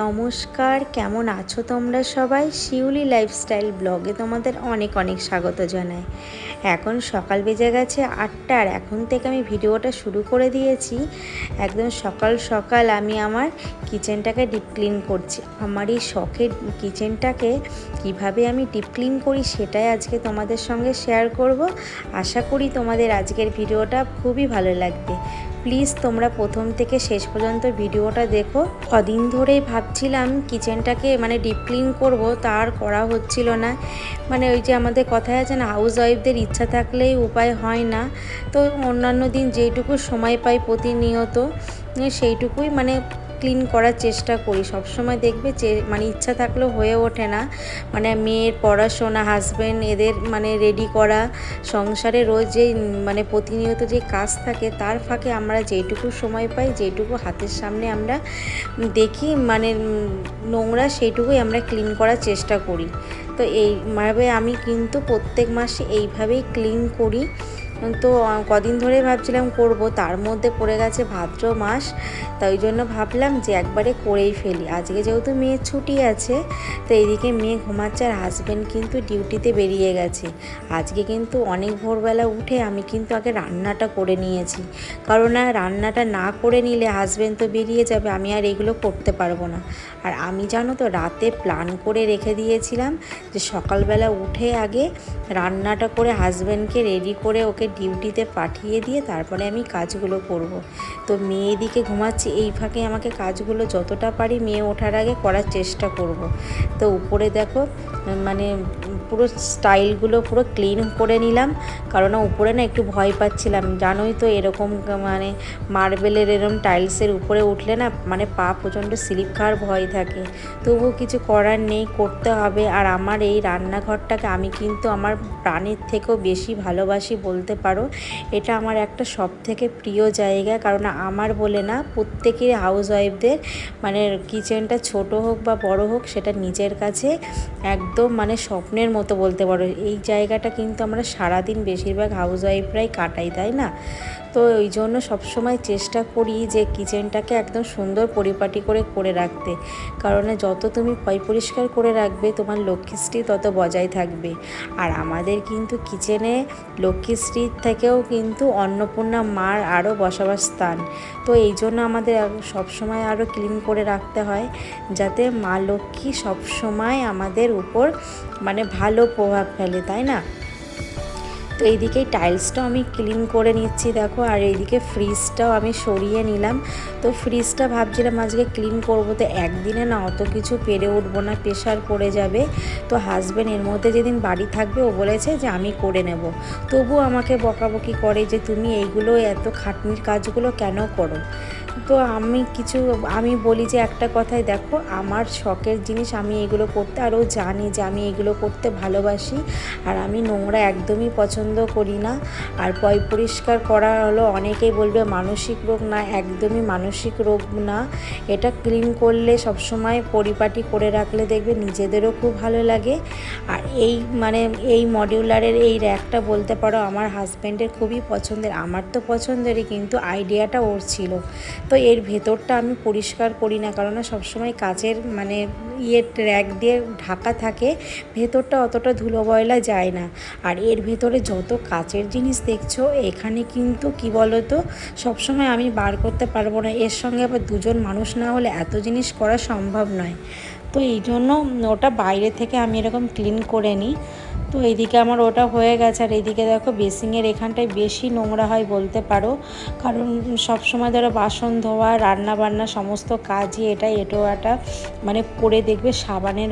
নমস্কার, কেমন আছো তোমরা সবাই? শিউলি লাইফস্টাইল ব্লগে তোমাদের অনেক অনেক স্বাগত জানাই। এখন সকাল বেজে গেছে 8টা, আর এখন থেকে আমি ভিডিওটা শুরু করে দিয়েছি। একদম সকাল সকাল আমি আমার কিচেনটাকে ডিপ ক্লিন করছি। আমার এই শখের কিচেনটাকে কিভাবে আমি ডিপ ক্লিন করি সেটাই আজকে তোমাদের সঙ্গে শেয়ার করব। আশা করি তোমাদের আজকের ভিডিওটা খুবই ভালো লাগবে। প্লিজ তোমরা প্রথম থেকে শেষ পর্যন্ত ভিডিওটা দেখো। কদিন ধরেই ভাবছিলাম কিচেনটাকে ডিপ ক্লিন করব, তার করা হচ্ছিল না। ওই যে আমাদের কথায় আছে না, হাউস ওয়াইফদের ইচ্ছা থাকলেই উপায় হয় না। তো অন্যান্য দিন যেইটুকু সময় পাই প্রতিনিয়ত সেইটুকুই ক্লিন করার চেষ্টা করি। সবসময় দেখবে যে ইচ্ছা থাকলেও হয়ে ওঠে না। মেয়ের পড়াশোনা, হাজব্যান্ড এদের রেডি করা, সংসারে রোজ যেই প্রতিনিয়ত যে কাজ থাকে তার ফাঁকে আমরা যেইটুকু সময় পাই, যেইটুকু হাতের সামনে আমরা দেখি নোংরা, সেইটুকুই আমরা ক্লিন করার চেষ্টা করি। তো এইভাবে আমি কিন্তু প্রত্যেক মাসে এইভাবেই ক্লিন করি। তো কদিন ধরে ভাবছিলাম করব, তার মধ্যে পড়ে গেছে ভাদ্র মাস, তাই জন্য ভাবলাম যে একবারে করেই ফেলি। আজকে যেহেতু মেয়ের ছুটি আছে, তো এইদিকে মেয়ে ঘুমাচ্ছে আর হাজব্যান্ড কিন্তু ডিউটিতে বেরিয়ে গেছে। আজকে কিন্তু অনেক ভোরবেলা উঠে আমি কিন্তু আগে রান্নাটা করে নিয়েছি, কারণ রান্নাটা না করে নিলে হাজব্যান্ড তো বেরিয়ে যাবে, আমি আর এগুলো করতে পারবো না। আর আমি জানো তো রাতে প্ল্যান করে রেখে দিয়েছিলাম যে সকালবেলা উঠে আগে রান্নাটা করে হাজব্যান্ডকে রেডি করে ওকে ডিউটিতে পাঠিয়ে দিয়ে তারপরে আমি কাজগুলো করব। তো মেয়ে দিকে ঘুমাচ্ছি, এই ফাঁকে আমাকে কাজগুলো যতটা পারি মেয়ে ওঠার আগে করার চেষ্টা করব। তো উপরে দেখো পুরো স্টাইলগুলো পুরো ক্লিন করে নিলাম, কারণ উপরে না একটু ভয় পাচ্ছিলাম। জানোই তো এরকম মার্বেলের এরকম টাইলসের উপরে উঠলে না পা প্রচণ্ড স্লিপ খাওয়ার ভয় থাকে। তবুও কিছু করার নেই, করতে হবে। আর আমার এই রান্নাঘরটাকে আমি কিন্তু আমার প্রাণের থেকেও বেশি ভালোবাসি বলতে পারো। এটা আমার একটা সব থেকে প্রিয় জায়গা, কারণ আমার বলে না, প্রত্যেকের হাউস ওয়াইফদের কিচেনটা ছোট হোক বা বড় হোক, সেটা নিজের কাছে একদম স্বপ্নের মতো বলতে পারো। এই জায়গাটা কিন্তু আমরা সারাদিন বেশিরভাগ হাউস ওয়াইফরাই কাটাই, তাই না? তো ওই জন্য সবসময় চেষ্টা করি যে কিচেনটাকে একদম সুন্দর পরিপাটি করে রাখতে, কারণ যত তুমি পরিষ্কার করে রাখবে তোমার লক্ষ্মীশ্রী তত বজায় থাকবে। আর আমাদের কিন্তু কিচেনে লক্ষ্মীশ্রীর থেকেও কিন্তু অন্নপূর্ণা মার আরও বসবাস স্থান। তো এই জন্য আমাদের সবসময় আরও ক্লিন করে রাখতে হয়, যাতে মা লক্ষ্মী সবসময় আমাদের উপর ভালো প্রভাব ফেলে, তাই না? তো এইদিকে টাইলসটাও আমি ক্লিন করে নিচ্ছি দেখো, আর এইদিকে ফ্রিজটাও আমি সরিয়ে নিলাম। তো ফ্রিজটা ভাবছিলাম আজকে ক্লিন করবো, তো একদিনে না অত কিছু পেরে উঠবো না, প্রেশার পড়ে যাবে। তো হাজব্যান্ড এর মধ্যে যেদিন বাড়ি থাকবে ও বলেছে যে আমি করে নেব। তবুও আমাকে বকাবকি করে যে তুমি এইগুলো এত খাটনির কাজগুলো কেন করো। তো আমি বলি যে একটা কথাই, দেখো আমার শখের জিনিস, আমি এগুলো করতে, আর ও জানে যে আমি এগুলো করতে ভালোবাসি। আর আমি নোংরা একদমই পছন্দ করি না। আর পরিষ্কার করা হলো, অনেকেই বলবে মানসিক রোগ, না একদমই মানসিক রোগ না। এটা ক্লিন করলে সবসময় পরিপাটি করে রাখলে দেখবে নিজেদেরও খুব ভালো লাগে। আর এই মডিউলারের এই র্যাকটা বলতে পারো আমার হাজব্যান্ডের খুবই পছন্দের। আমার তো পছন্দেরই, কিন্তু আইডিয়াটা ওর ছিল। তো এর ভেতরটা আমি পরিষ্কার করি না, কারণ সবসময় কাচের র্যাক দিয়ে ঢাকা থাকে, ভেতরটা অতটা ধুলো ময়লা যায় না। আর এর ভেতরে যত কাচের জিনিস দেখছো, এখানে কিন্তু কি বলো তো, সবসময় আমি বার করতে পারবো না। এর সঙ্গে আবার দুজন মানুষ না হলে এত জিনিস করা সম্ভব নয়। তো এই জন্য ওটা বাইরে থেকে আমি এরকম ক্লিন করে নিই। তো এইদিকে আমার ওটা হয়ে গেছে। আর এইদিকে দেখো বেসিংয়ের এখানটায় বেশি নোংরা হয় বলতে পারো, কারণ সবসময় ধরো বাসন ধোয়া, রান্না বান্না সমস্ত কাজই এটো ওটা করে দেখবে সাবানের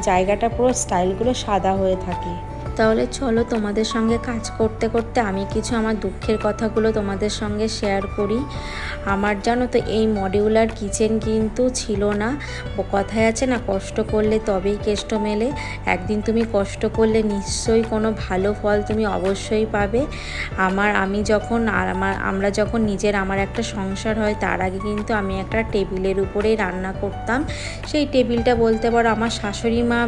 জায়গাটা পুরো স্টাইলগুলো সাদা হয়ে থাকে। তাহলে চলো তোমাদের সঙ্গে কাজ করতে করতে আমি কিছু আমার দুঃখের কথাগুলো তোমাদের সঙ্গে শেয়ার করি। আমার জানো তো এই মডিউলার কিচেন কিন্তু ছিল না। কথায় আছে না, কষ্ট করলে তবেই কেষ্ট মেলে। একদিন তুমি কষ্ট করলে নিশ্চয়ই কোনো ভালো ফল তুমি অবশ্যই পাবে। আমরা যখন আমার একটা সংসার হয়, তার আগে কিন্তু আমি একটা টেবিলের উপরেই রান্না করতাম। সেই টেবিলটা বলতে পারো আমার শাশুড়ি মা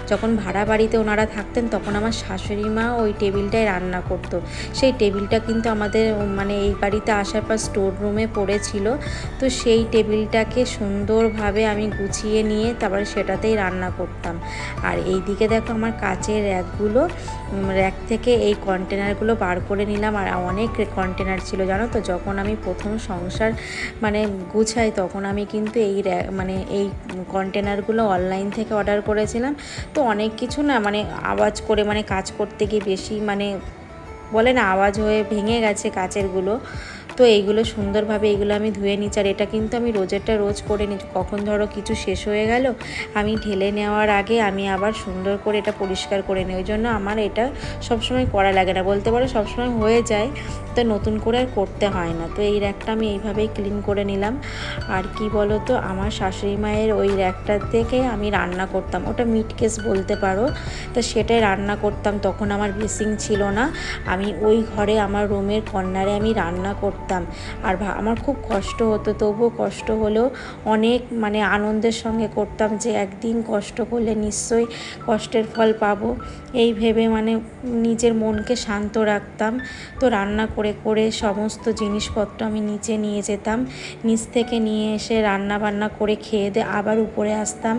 যখন ভাড়া বাড়িতে ওনারা থাকতেন তখন তখন আমার শাশুড়ি মা ওই টেবিলটায় রান্না করতো। সেই টেবিলটা কিন্তু আমাদের মানে এই বাড়িতে আসার পর স্টোর রুমে পড়েছিল। তো সেই টেবিলটাকে সুন্দরভাবে আমি গুছিয়ে নিয়ে তারপরে সেটাতেই রান্না করতাম। আর এই দিকে দেখো আমার কাচের র্যাকগুলো, র্যাক থেকে এই কন্টেনারগুলো বার করে নিলাম। আর অনেক কন্টেনার ছিল জানো তো, যখন আমি প্রথম সংসার মানে গুছাই তখন আমি কিন্তু এই মানে এই কন্টেনারগুলো অনলাইন থেকে অর্ডার করেছিলাম। তো অনেক কিছু না মানে আওয়াজ করে মানে কাজ করতে গিয়ে বেশি মানে বলে না আওয়াজ হয়ে ভেঙে গেছে কাচেরগুলো। তো এইগুলো সুন্দরভাবে এইগুলো আমি ধুয়ে নিচ্ছি। আর এটা কিন্তু আমি রোজেরটা রোজ করে নিচ্ছি। কখন ধরো কিছু শেষ হয়ে গেল, আমি ঢেলে নেওয়ার আগে আমি আবার সুন্দর করে এটা পরিষ্কার করে নিই। ওই জন্য আমার এটা সবসময় করা লাগে না, বলতে পারো সবসময় হয়ে যায়, তো নতুন করে আর করতে হয় না। তো এই র্যাকটা আমি এইভাবেই ক্লিন করে নিলাম। আর কি বলো তো, আমার শাশুড়ি মায়ের ওই র্যাকটা থেকে আমি রান্না করতাম, ওটা মিট কেস বলতে পারো। তো সেটাই রান্না করতাম। তখন আমার বেসিং ছিল না, আমি ওই ঘরে আমার রুমের কর্নারে আমি রান্না করতাম। আর আমার খুব কষ্ট হতো, তবুও কষ্ট হলেও অনেক মানে আনন্দের সঙ্গে করতাম, যে একদিন কষ্ট করলে নিশ্চয়ই কষ্টের ফল পাবো, এই ভেবে মানে নিজের মনকে শান্ত রাখতাম। তো রান্না করে করে সমস্ত জিনিসপত্র আমি নিচে নিয়ে যেতাম, নিচ থেকে নিয়ে এসে রান্না বান্না করে খেয়ে দিয়ে আবার উপরে আসতাম।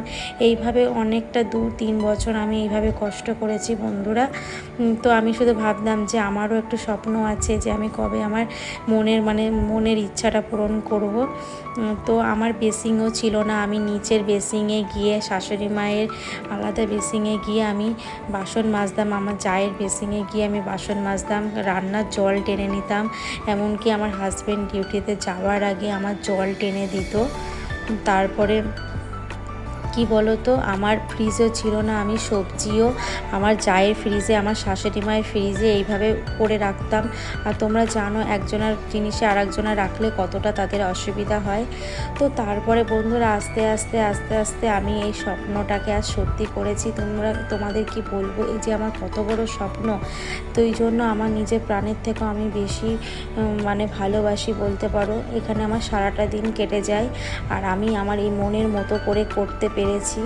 এইভাবে অনেকটা 2-3 বছর আমি এইভাবে কষ্ট করেছি বন্ধুরা। তো আমি শুধু ভাবতাম যে আমারও একটু স্বপ্ন আছে, যে আমি কবে আমার মনের ইচ্ছাটা পূরণ করব। তো আমার বেসিংও ছিল না, আমি নিচের বেসিংয়ে গিয়ে শাশুড়ি মায়ের আলাদা বেসিংয়ে গিয়ে আমি বাসন মাজতাম, আমার জায়ের বেসিংয়ে গিয়ে আমি বাসন মাজতাম, রান্নার জল টেনে নিতাম। এমনকি আমার হাজব্যান্ড ডিউটিতে যাওয়ার আগে আমার জল টেনে দিত। তারপরে কি বলো তো, আমার ফ্রিজও ছিল না, আমি সবজিও আমার জায়ের ফ্রিজে, আমার শাশুড়ি মায়ের ফ্রিজে এইভাবে করে রাখতাম। আর তোমরা জানো একজনের জিনিসে আর একজনের রাখলে কতটা তাদের অসুবিধা হয়। তো তারপরে বন্ধুরা আস্তে আস্তে আস্তে আস্তে আমি এই স্বপ্নটাকে আর সত্যি করেছি। তোমাদের কি বলবো, এই যে আমার কত বড় স্বপ্ন, তো এই জন্য আমার নিজের প্রাণের থেকেও আমি বেশি মানে ভালোবাসি বলতে পারো। এখানে আমার সারাটা দিন কেটে যায়, আর আমি আমার এই মনের মতো করে করতে পেরেছি।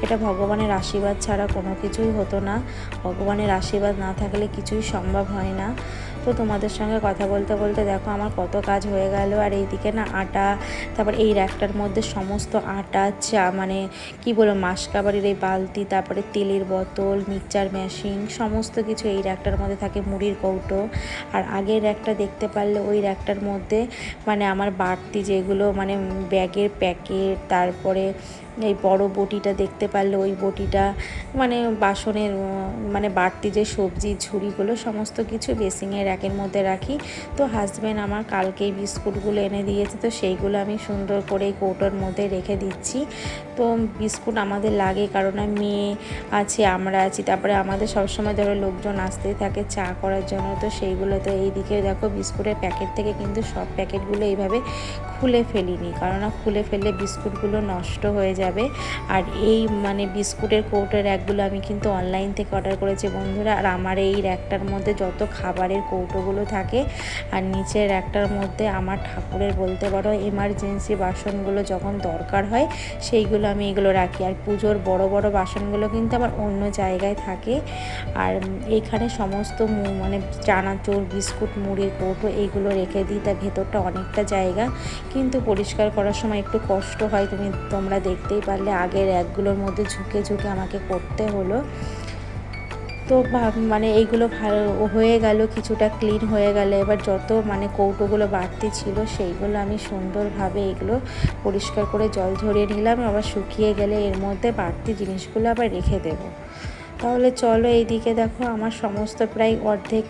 এটা ভগবানের আশীর্বাদ ছাড়া কোনো কিছুই হতো না, ভগবানের আশীর্বাদ না থাকলে কিছুই সম্ভব হয় না। তো তোমাদের সঙ্গে কথা বলতে বলতে দেখো আমার কত কাজ হয়ে গেল। আর এইদিকে না আটা, তারপর এই র্যাকটার মধ্যে সমস্ত আটা, চা মানে কি বলবো মাসকাবাড়ির এই বালতি, তারপরে তেলের বোতল, মিক্সচার মেশিন, সমস্ত কিছু এই র্যাকটার মধ্যে থাকে, মুড়ির কৌটো। আর আগের র্যাকটা দেখতে পারলে ওই র্যাকটার মধ্যে মানে আমার বাড়তি যেগুলো মানে ব্যাগের প্যাকেট, তারপরে এই বড় বটিটা দেখতে পারলে ওই বটিটা মানে বাসনের মানে বাড়তি যে সবজি ঝুড়িগুলো সমস্ত কিছু বেসিংয়ের র্যাকের মধ্যে রাখি। তো হাজব্যান্ড আমার কালকেই বিস্কুটগুলো এনে দিয়েছে, তো সেইগুলো আমি সুন্দর করে এই কৌটোর মধ্যে রেখে দিচ্ছি। তো বিস্কুট আমাদের লাগে, কারণ মেয়ে আছে, আমরা আছি, তারপরে আমাদের সবসময় ধরো লোকজন আসতেই থাকে চা করার জন্য। তো সেইগুলো তো এইদিকে দেখো বিস্কুটের প্যাকেট থেকে কিন্তু সব প্যাকেটগুলো এইভাবে খুলে ফেলিনি, কারণ খুলে ফেললে বিস্কুটগুলো নষ্ট হয়ে যাবে। আর এই মানে বিস্কুটের কৌটোর র্যাকগুলো আমি কিন্তু অনলাইন থেকে অর্ডার করেছি বন্ধুরা। আর আমার এই র্যাকটার মধ্যে যত খাবারের কৌটোগুলো থাকে, আর নিচের র্যাকটার মধ্যে আমার ঠাকুরের বলতে পারো এমার্জেন্সি বাসনগুলো যখন দরকার হয় সেইগুলো আমি এগুলো রাখি। আর পুজোর বড় বড় বাসনগুলো কিন্তু আমার অন্য জায়গায় থাকে। আর এইখানে সমস্ত মানে চানাচুর, বিস্কুট, মুড়ির কৌটো এইগুলো রেখে দিই। তার ভেতরটা অনেকটা জায়গা, কিন্তু পরিষ্কার করার সময় একটু কষ্ট হয়, তোমরা দেখতেই পারলে আগের র্যাকগুলোর মধ্যে ঝুঁকে ঝুঁকে আমাকে করতে হলো। তো মানে এইগুলো ভালো হয়ে গেল, কিছুটা ক্লিন হয়ে গেল। এবার যত মানে কৌটোগুলো বাড়তি ছিল সেইগুলো আমি সুন্দরভাবে এগুলো পরিষ্কার করে জল ঝরিয়ে নিলাম। আবার শুকিয়ে গেলে এর মধ্যে বাড়তি জিনিসগুলো আবার রেখে দেবো। তাহলে চলো এইদিকে দেখো আমার সমস্ত প্রায় অর্ধেক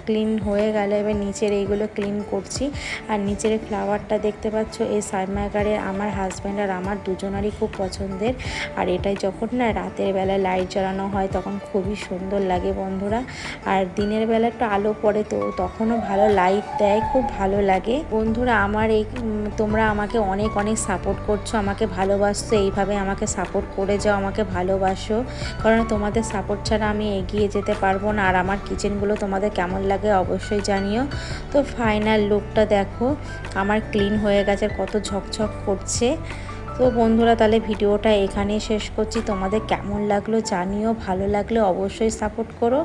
ক্লিন হয়ে গেল। এবার নিচের এইগুলো ক্লিন করছি। আর নিচের ফ্লাওয়ারটা দেখতে পাচ্ছ, এই সানমাইকারের আমার হাজব্যান্ড আর আমার দুজনারই খুব পছন্দের। আর এটাই যখন না রাতের বেলা লাইট জ্বালানো হয় তখন খুবই সুন্দর লাগে বন্ধুরা। আর দিনের বেলা একটু আলো পড়ে, তো তখনও ভালো লাইট দেয়, খুব ভালো লাগে বন্ধুরা। আমার এই তোমরা আমাকে অনেক অনেক সাপোর্ট করছো, আমাকে ভালোবাসছো, এইভাবে আমাকে সাপোর্ট করে যাও, আমাকে ভালোবাসো, কারণ তোমাদের সাপোর্ট ছাড়া আমি এগিয়ে যেতে পারবো না। আর আমার কিচেনগুলো তোমাদের কেমন লাগে অবশ্যই জানিও। তো ফাইনাল লুকটা দেখো আমার ক্লিন হয়ে গেছে, কত ঝকঝক করছে। তো বন্ধুরা, তাহলে ভিডিওটা এখানেই শেষ করছি। তোমাদের কেমন লাগলো জানিও, ভালো লাগলে অবশ্যই সাপোর্ট করো।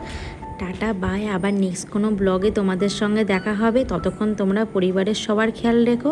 টাটা বাই, আবার নেক্সট কোনো ব্লগে তোমাদের সঙ্গে দেখা হবে। ততক্ষণ তোমরা পরিবারের সবার খেয়াল রেখো।